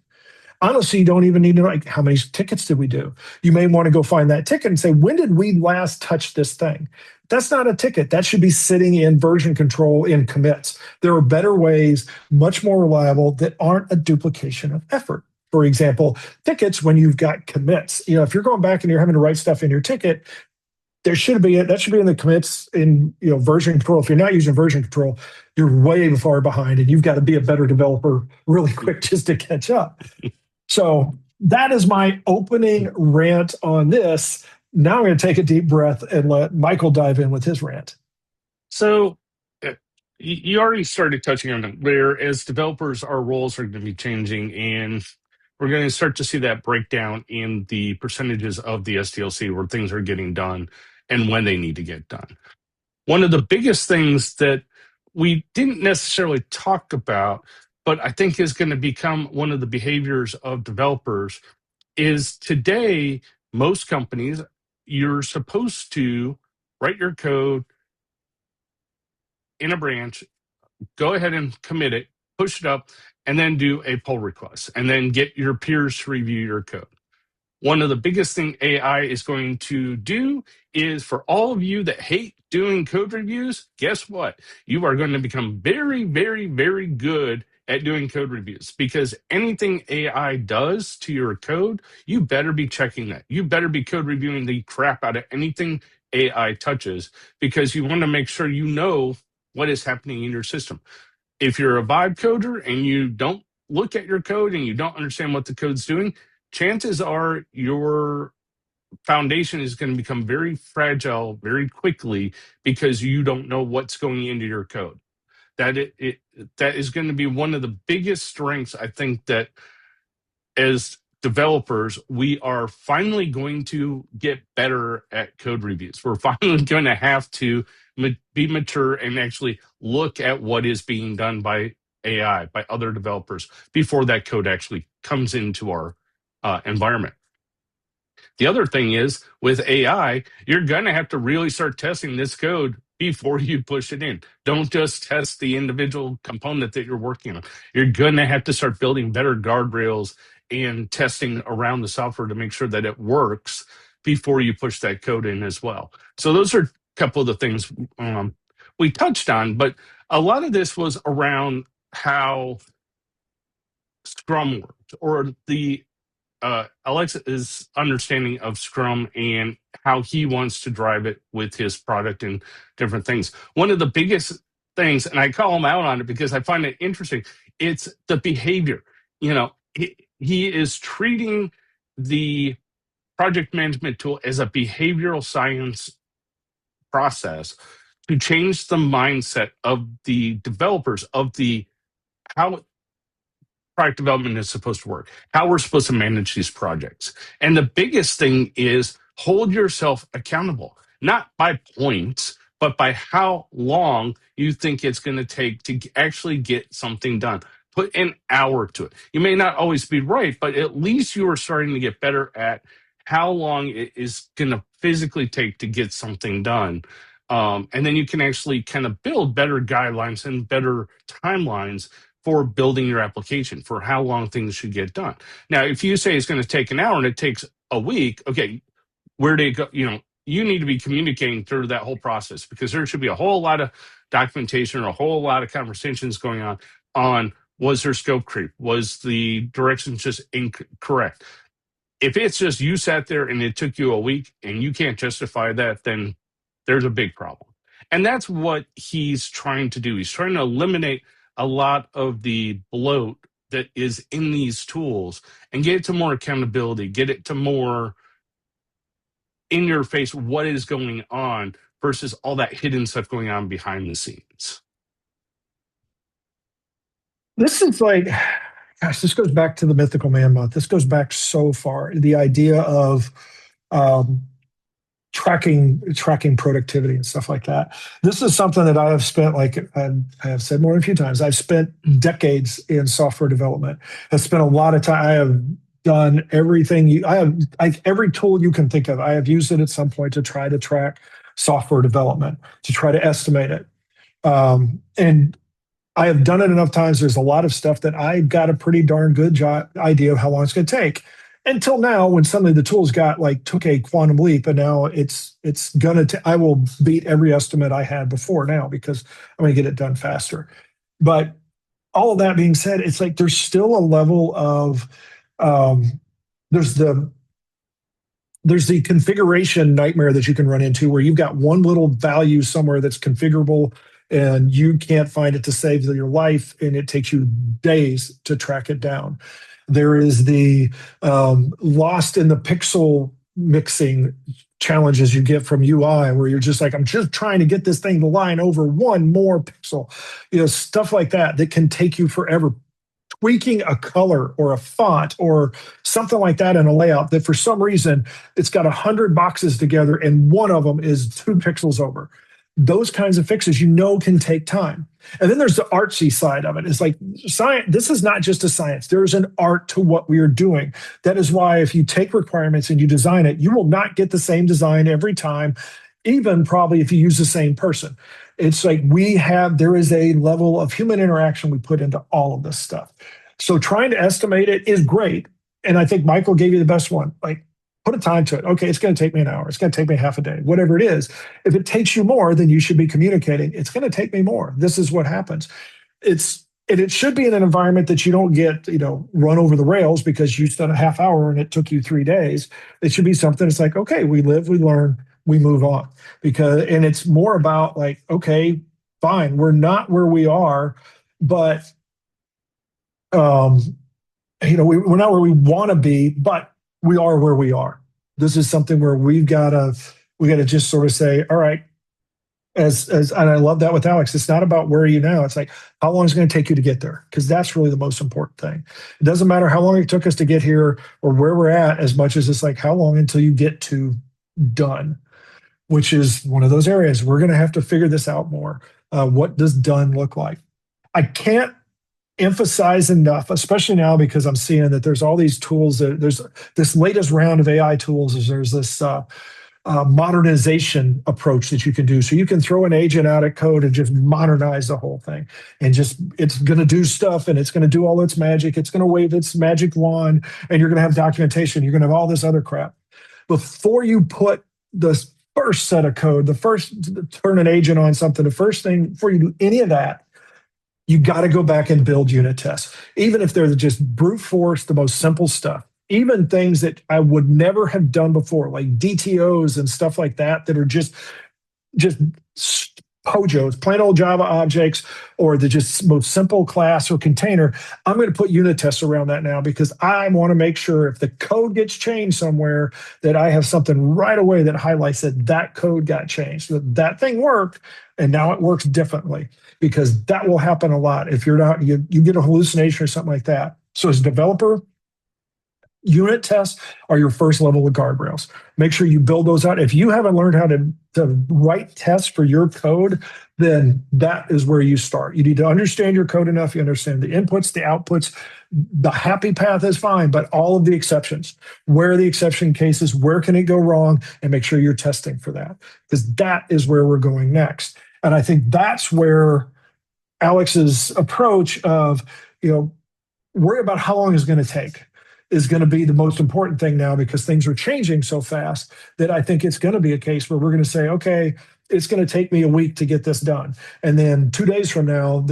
Honestly, you don't even need to know, like, how many tickets did we do? You may want to go find that ticket and say, when did we last touch this thing? That's not a ticket. That should be sitting in version control in commits. There are better ways, much more reliable, that aren't a duplication of effort. For example, tickets, when you've got commits, if you're going back and you're having to write stuff in your ticket, that should be in the commits in version control. If you're not using version control, you're way far behind, and you've got to be a better developer really quick just to catch up. So that is my opening rant on this. Now I'm going to take a deep breath and let Michael dive in with his rant. So you already started touching on it, where as developers, our roles are going to be changing, and we're going to start to see that breakdown in the percentages of the SDLC where things are getting done and when they need to get done. One of the biggest things that we didn't necessarily talk about, but I think is going to become one of the behaviors of developers, is today, most companies, you're supposed to write your code in a branch, go ahead and commit it, push it up, and then do a pull request, and then get your peers to review your code. One of the biggest thing AI is going to do is, for all of you that hate doing code reviews, guess what? You are going to become very, very, very good at doing code reviews, because anything AI does to your code, you better be checking that. You better be code reviewing the crap out of anything AI touches, because you want to make sure you know what is happening in your system. If you're a vibe coder and you don't look at your code and you don't understand what the code's doing, chances are your foundation is going to become very fragile very quickly, because you don't know what's going into your code. That that is going to be one of the biggest strengths, I think, that as developers, we are finally going to get better at code reviews. We're finally going to have to be mature and actually look at what is being done by AI, by other developers, before that code actually comes into our environment. The other thing is, with AI, you're going to have to really start testing this code before you push it in. Don't just test the individual component that you're working on. You're going to have to start building better guardrails and testing around the software to make sure that it works before you push that code in as well. So those are a couple of the things we touched on, but a lot of this was around how Scrum worked, or the Alex's understanding of Scrum and how he wants to drive it with his product and different things. One of the biggest things, and I call him out on it because I find it interesting, it's the behavior. He is treating the project management tool as a behavioral science process to change the mindset of the developers, of the how product development is supposed to work, how we're supposed to manage these projects. And the biggest thing is, hold yourself accountable, not by points, but by how long you think it's going to take to actually get something done. Put an hour to it. You may not always be right, but at least you are starting to get better at how long it is going to physically take to get something done. And then you can actually kind of build better guidelines and better timelines for building your application, for how long things should get done. Now, if you say it's going to take an hour and it takes a week, okay, where do you go? You need to be communicating through that whole process, because there should be a whole lot of documentation or a whole lot of conversations going on was there scope creep? Was the directions just incorrect? If it's just you sat there and it took you a week and you can't justify that, then there's a big problem. And that's what he's trying to do. He's trying to eliminate a lot of the bloat that is in these tools and get it to more accountability, get it to more in your face what is going on versus all that hidden stuff going on behind the scenes. This is like, gosh, this goes back to the Mythical Man month. This goes back so far. The idea of tracking productivity and stuff like that. This is something that I have spent, like I have said more than a few times, I've spent decades in software development. I've spent a lot of time. I have done everything. Every tool you can think of. I have used it at some point to try to track software development, to try to estimate it. And I have done it enough times. There's a lot of stuff that I got a pretty darn good idea of how long it's going to take. Until now, when suddenly the tools took a quantum leap, and now it's gonna. I will beat every estimate I had before now because I'm going to get it done faster. But all of that being said, it's like there's still a level of there's the configuration nightmare that you can run into where you've got one little value somewhere that's configurable and you can't find it to save your life, and it takes you days to track it down. There is the lost in the pixel mixing challenges you get from UI, where you're just like, I'm just trying to get this thing to line over one more pixel. Stuff like that can take you forever. Tweaking a color or a font or something like that in a layout that for some reason it's got 100 boxes together and one of them is 2 pixels over. Those kinds of fixes, can take time. And then there's the artsy side of it. It's like science. This is not just a science. There's an art to what we are doing. That is why if you take requirements and you design it, you will not get the same design every time, even probably if you use the same person. It's like there is a level of human interaction we put into all of this stuff. So trying to estimate it is great. And I think Michael gave you the best one. Like, put a time to it. Okay, it's going to take me an hour. It's going to take me half a day, whatever it is. If it takes you more, then you should be communicating. It's going to take me more. This is what happens. It should be in an environment that you don't get, run over the rails because you spent a half hour and it took you 3 days. It should be something that's like, okay, we live, we learn, we move on. And it's more about like, okay, fine, we're not where we are, but we're not where we want to be, but we are where we are. This is something where we gotta just sort of say, all right, and I love that with Alex. It's not about where are you now. It's like, how long is it going to take you to get there? Because that's really the most important thing. It doesn't matter how long it took us to get here or where we're at, as much as it's like how long until you get to done, which is one of those areas. We're going to have to figure this out more. What does done look like? I can't emphasize enough, especially now because I'm seeing that there's all these tools. There's this latest round of AI tools. There's this modernization approach that you can do. So you can throw an agent out at code and just modernize the whole thing. And it's going to do stuff and it's going to do all its magic. It's going to wave its magic wand and you're going to have documentation. You're going to have all this other crap. Before you put the first set of code, the first turn an agent on something, the first thing before you do any of that, you got to go back and build unit tests, even if they're just brute force, the most simple stuff, even things that I would never have done before, like DTOs and stuff like that are just POJOs, plain old Java objects, or the just most simple class or container. I'm going to put unit tests around that now because I want to make sure if the code gets changed somewhere that I have something right away that highlights that code got changed, that thing worked and now it works differently, because that will happen a lot. If you're not, you get a hallucination or something like that. So as a developer, unit tests are your first level of guardrails. Make sure you build those out. If you haven't learned how to write tests for your code, then that is where you start. You need to understand your code enough. You understand the inputs, the outputs. The happy path is fine, but all of the exceptions. Where are the exception cases? Where can it go wrong? And make sure you're testing for that, because that is where we're going next. And I think that's where Alex's approach of, worry about how long it's going to take is going to be the most important thing now, because things are changing so fast that I think it's going to be a case where we're going to say, okay, it's going to take me a week to get this done. And then 2 days from now,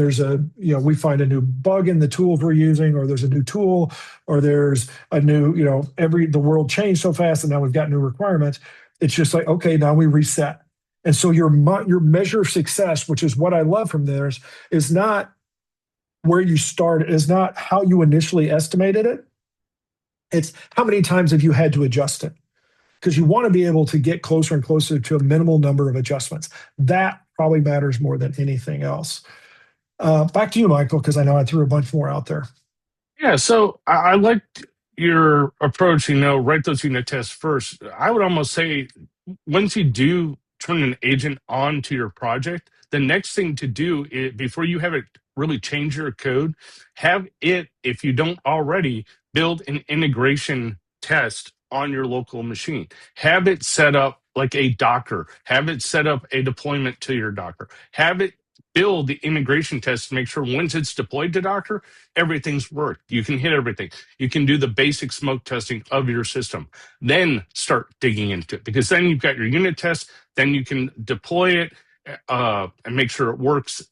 we find a new bug in the tools we're using, or there's a new tool, or there's a new, the world changed so fast and now we've got new requirements. It's just like, okay, now we reset. And so your measure of success, which is what I love from theirs, is not where you started, is not how you initially estimated it. It's how many times have you had to adjust it? Because you want to be able to get closer and closer to a minimal number of adjustments. That probably matters more than anything else. Back to you, Michael, because I know I threw a bunch more out there. Yeah, so I liked your approach, write those unit tests first. I would almost say once you do turn an agent on to your project, the next thing to do is, before you have it really change your code, have it, if you don't already, build an integration test on your local machine. Have it set up like a Docker. Have it set up a deployment to your Docker. Have it build the integration test to make sure once it's deployed to Docker, everything's worked. You can hit everything. You can do the basic smoke testing of your system. Then start digging into it, because then you've got your unit test. Then you can deploy it and make sure it works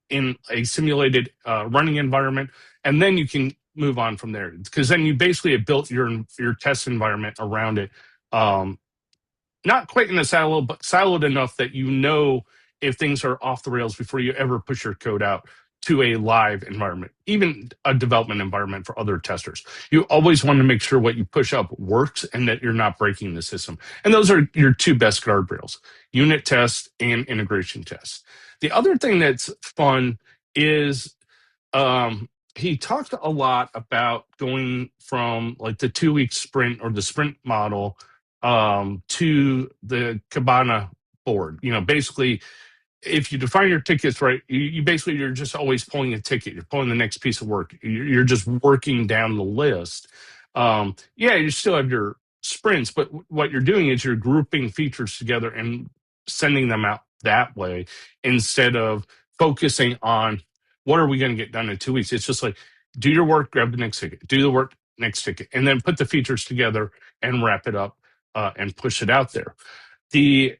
in a simulated running environment, and then you can move on from there, because then you basically have built your test environment around it. Not quite in a silo, but siloed enough that you know if things are off the rails before you ever push your code out to a live environment, even a development environment for other testers. You always want to make sure what you push up works and that you're not breaking the system. And those are your two best guardrails: unit tests and integration tests. The other thing that's fun is he talked a lot about going from like the 2-week sprint or the sprint model to the Kibana board. Basically, if you define your tickets right, you basically, you're just always pulling a ticket. You're pulling the next piece of work. You're just working down the list. Yeah, you still have your sprints, but what you're doing is you're grouping features together and sending them out that way, instead of focusing on what are we going to get done in 2 weeks. It's just like, do your work, grab the next ticket, do the work, next ticket, and then put the features together and wrap it up and push it out there. The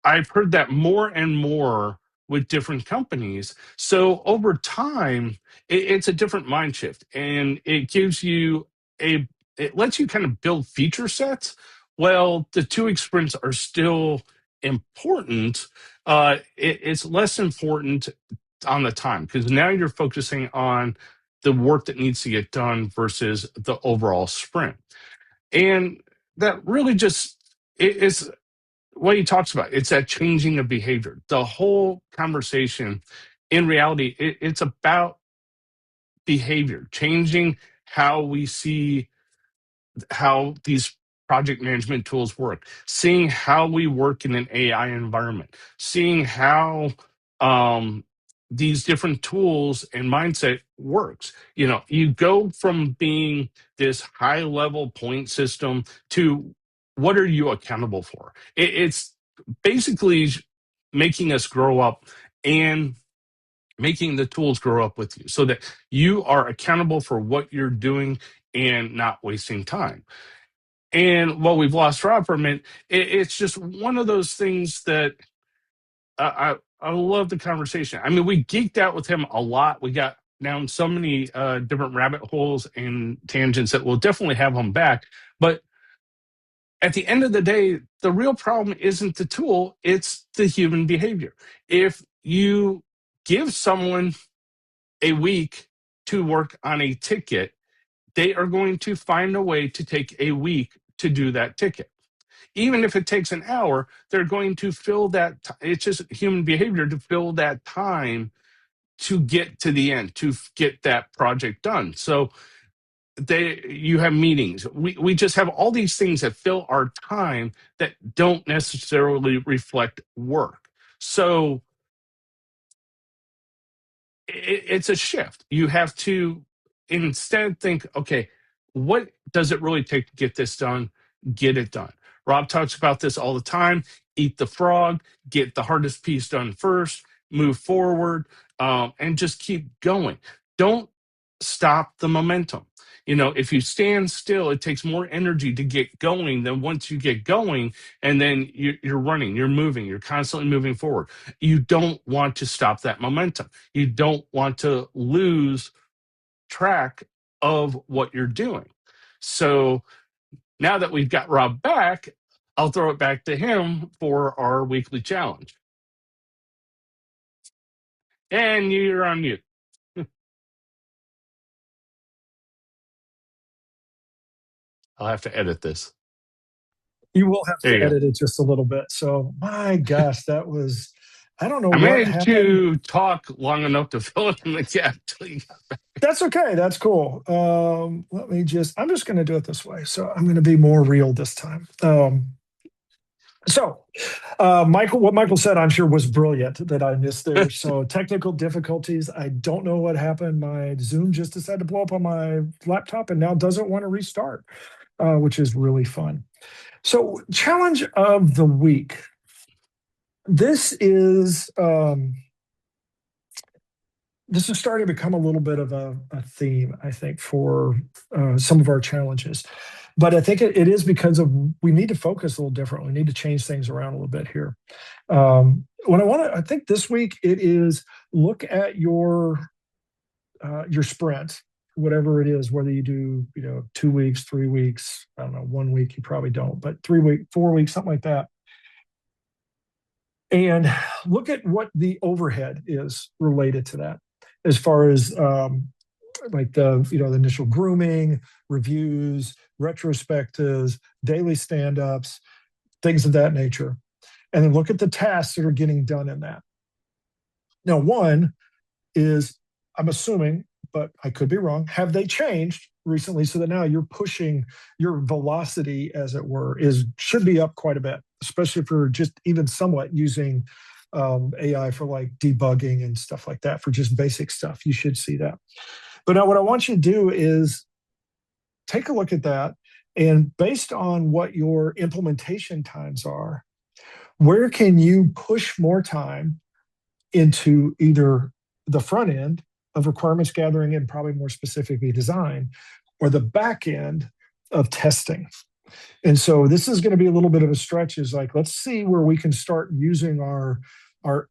I've heard that more and more with different companies. So over time, it's a different mind shift, and it gives you it lets you kind of build feature sets. Well, the 2-week sprints are still important. It's less important on the time, because now you're focusing on the work that needs to get done versus the overall sprint. And that really just is what he talks about. It's that changing of behavior. The whole conversation, in reality, it's about behavior, changing how we see how these project management tools work, seeing how we work in an AI environment, seeing how these different tools and mindset works. You go from being this high level point system to what are you accountable for? It's basically making us grow up and making the tools grow up with you, so that you are accountable for what you're doing and not wasting time. And while we've lost Rob for a minute, it's just one of those things that I love the conversation. I mean, we geeked out with him a lot. We got down so many different rabbit holes and tangents that we'll definitely have him back. But at the end of the day, the real problem isn't the tool, it's the human behavior. If you give someone a week to work on a ticket, they are going to find a way to take a week to do that ticket. Even if it takes an hour, they're going to fill that. It's just human behavior to fill that time to get to the end, to get that project done. So you have meetings. We just have all these things that fill our time that don't necessarily reflect work. So it's a shift. You have to instead think, okay, what does it really take to get this done? Get it done. Rob talks about this all the time. Eat the frog, get the hardest piece done first, move forward, and just keep going. Don't stop the momentum. If you stand still, it takes more energy to get going than once you get going, and then you're running, you're moving, you're constantly moving forward. You don't want to stop that momentum. You don't want to lose track of what you're doing. So now that we've got Rob back, I'll throw it back to him for our weekly challenge. And you're on mute. I'll have to edit this. You will have There to you go. edit it just a little bit. So, my gosh, that was, I don't know I what managed happened. to talk long enough to fill in the gap till you got back. That's okay. That's cool. I'm just going to do it this way. So I'm going to be more real this time. So, Michael, what Michael said, I'm sure was brilliant that I missed there. So, technical difficulties. I don't know what happened. My Zoom just decided to blow up on my laptop and now doesn't want to restart, which is really fun. So, challenge of the week. This is starting to become a little bit of a theme, I think, for some of our challenges. But I think it is because of we need to focus a little different. We need to change things around a little bit here. What I think this week it is look at your sprint, whatever it is, whether you do 2 weeks, 3 weeks, I don't know, 1 week you probably don't, but 3 week, 4 weeks, something like that, and look at what the overhead is related to that, as far as like the initial grooming, reviews, retrospectives, daily stand-ups, things of that nature, and then look at the tasks that are getting done in that. Now, one is, I'm assuming, but I could be wrong, have they changed recently so that now you're pushing your velocity, as it were, should be up quite a bit, especially if you're just even somewhat using AI for like debugging and stuff like that for just basic stuff. You should see that. But now what I want you to do is take a look at that, and based on what your implementation times are, where can you push more time into either the front end of requirements gathering and probably more specifically design, or the back end of testing. And so this is going to be a little bit of a stretch, is like, let's see where we can start using our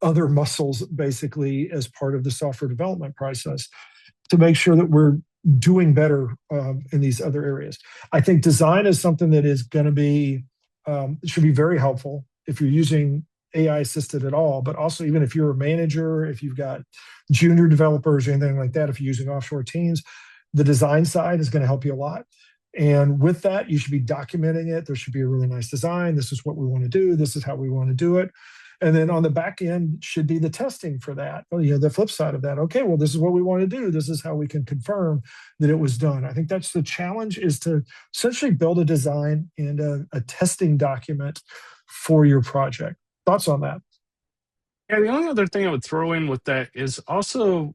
other muscles basically as part of the software development process to make sure that we're doing better in these other areas. I think design is something that is going to be, should be very helpful if you're using AI assisted at all, but also even if you're a manager, if you've got junior developers or anything like that, if you're using offshore teams, the design side is going to help you a lot. And with that, you should be documenting it. There should be a really nice design. This is what we want to do. This is how we want to do it. And then on the back end should be the testing for that. The flip side of that. Okay, well, this is what we want to do. This is how we can confirm that it was done. I think that's the challenge, is to essentially build a design and a testing document for your project. Thoughts on that? Yeah, the only other thing I would throw in with that is also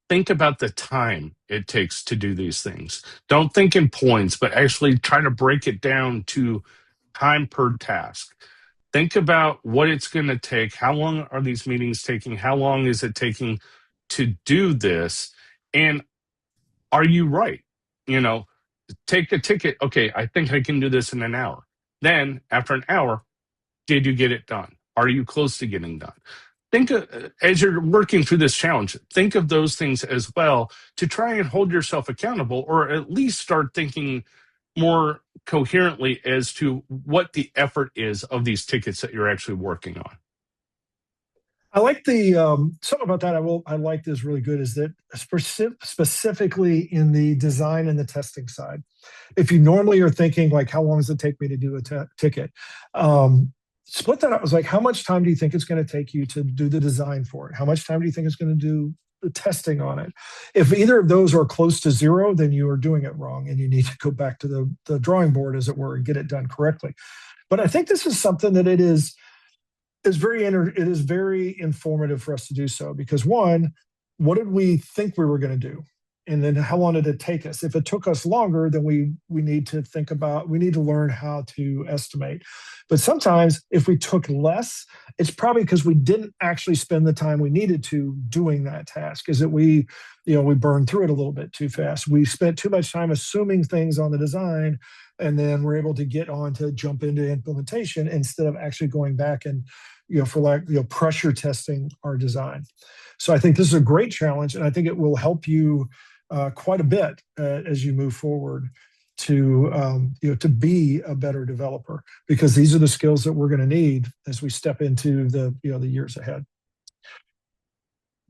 think about the time it takes to do these things. Don't think in points, but actually try to break it down to time per task. Think about what it's going to take. How long are these meetings taking? How long is it taking to do this? And are you right? Take a ticket. Okay, I think I can do this in an hour. Then after an hour, did you get it done? Are you close to getting done? Think as you're working through this challenge, think of those things as well to try and hold yourself accountable, or at least start thinking more coherently as to what the effort is of these tickets that you're actually working on. I like the something about that. I like this really good, is that specifically in the design and the testing side. If you normally are thinking like, how long does it take me to do a ticket? Split that up. It was like, how much time do you think it's going to take you to do the design for it? How much time do you think it's going to do the testing on it? If either of those are close to zero, then you are doing it wrong, and you need to go back to the drawing board, as it were, and get it done correctly. But I think this is something that it is very informative for us to do so, because one, what did we think we were going to do? And then how long did it take us? If it took us longer, then we need to learn how to estimate. But sometimes if we took less, it's probably because we didn't actually spend the time we needed to doing that task. Is that we burned through it a little bit too fast. We spent too much time assuming things on the design, and then we're able to get on to jump into implementation instead of actually going back and pressure testing our design. So I think this is a great challenge, and I think it will help you quite a bit as you move forward to be a better developer, because these are the skills that we're going to need as we step into the years ahead.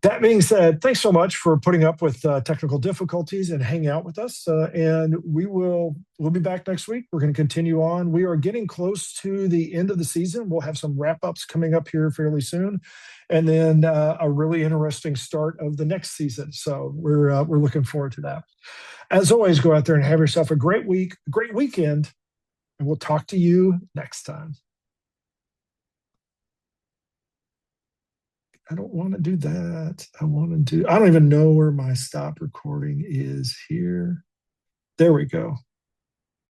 That being said, thanks so much for putting up with technical difficulties and hanging out with us. And we'll be back next week. We're going to continue on. We are getting close to the end of the season. We'll have some wrap-ups coming up here fairly soon, and then a really interesting start of the next season. So we're looking forward to that. As always, go out there and have yourself a great week, a great weekend, and we'll talk to you next time. I don't want to do that. I don't even know where my stop recording is here. There we go.